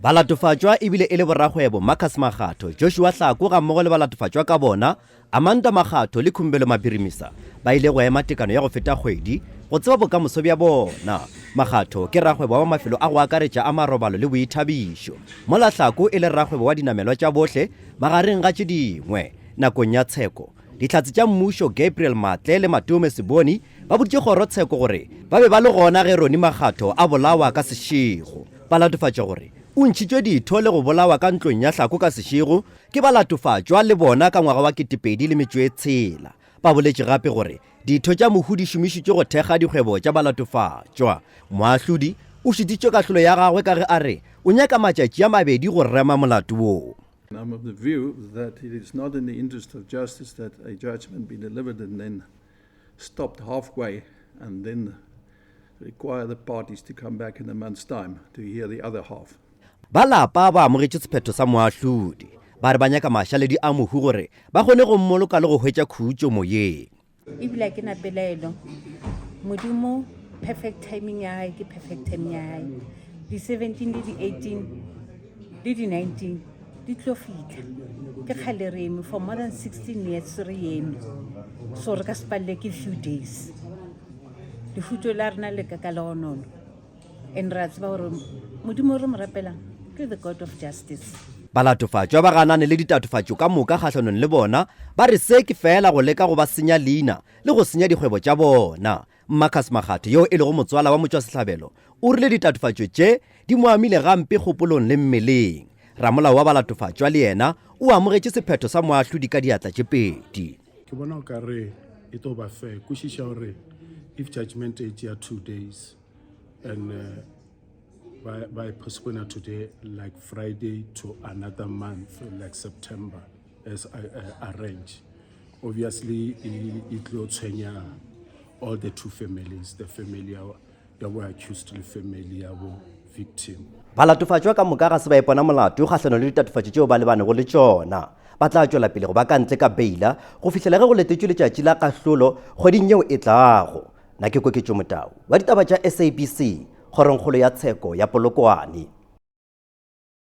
ba latofatšwa ebile e le borakgwebo Marcus Makgato, Joshua Hlako ga mmogo le ba latofatšwa ka bona Amanda Makgato le Khumbelo Mapirimisa ba ile go ema tekano ya go feta kgwedi go tseba bokamoso bja bona. Makgato ke rakgwebo wa mafelo a go akaretša a marobalo le boithabišo, mola Hlako e le rakgwebo wa dinamelwa tša bohle magareng ga tše dingwe. Nakong ya tsheko dihlatse tša mmušo Gabriel Matle le Matume Seboni ba boditše Kgorongtsheko gore ba be ba le gona ge Roni Makgato a bolawa ka sešego. Ba latofatša gore o ntšhitšwe ditho le go bolawa ka ntlong ya Hlako ka sešego ke ba latofatšwa le bona ka ngwaga wa 2006. Ba boletše gape gore ditho tša mohu di šomišitšwe go thekga dikgwebo tša ba latofatšwa. Moahlodi o šititšwe kahlolo ya gagwe ka ge a re o nyaka matšatši a mabedi go rema molato woo. I'm of the view that it is not in the interest of justice that a judgment be delivered and then stopped halfway and then require the parties to come back in a month's time to hear the other half. Ba lapa ba amogetše sephetho sa moahlodi ba re ba nyaka mašaledi a mohu gore ba kgone go mmoloka le go hwetša khutšo moyeng. Ebile ke na pelaelo modimo perfect timing ya hae ke perfect timing ya hae. Di 17 le di 18 le di 19 di tlo fitla ke kgalereme for more than 16 years re eme so re ka spalle ke few days di futso la rena le ka kalonono and ra tseba gore modimo re mo rapela ke the God of justice. Ba latofatšwa ba ganane le ditatofatšo ka moka kgahlanong le bona ba re se ke fela go leka go ba senya leina le go senya dikgwebo tša bona. Marcus Makgato yo e le go motswala wa motšwasehlabelo o rile ditatofatšo tše di mo amile gampe kgopolong le mmeleng. Ramolao wa ba latofatšwa le yena o amogetše sephetho sa moahlodi ka diatla tše pedi. Ke bona o ka re e tlo ba fair kwešiša gore if judgment age ya 2 days and by postpone today like Friday to another month like September as arranged. Obviously it will change all the two families, the family that were accused le family ya bo victim. Ba latofatšwa ka moka ga se ba ipona molato kgahlanong le ditatofatšo tšeo ba lebanego le tšona. Ba tla tšwela pele go ba ka ntle ka beila go fihlela ge go letetšwe letšatši la Kahlolo kgweding yeo e tlago. Na ke Koketšo Motau wa ditaba tša SABC Kgorongkgolo ya Tsheko ya Polokwane.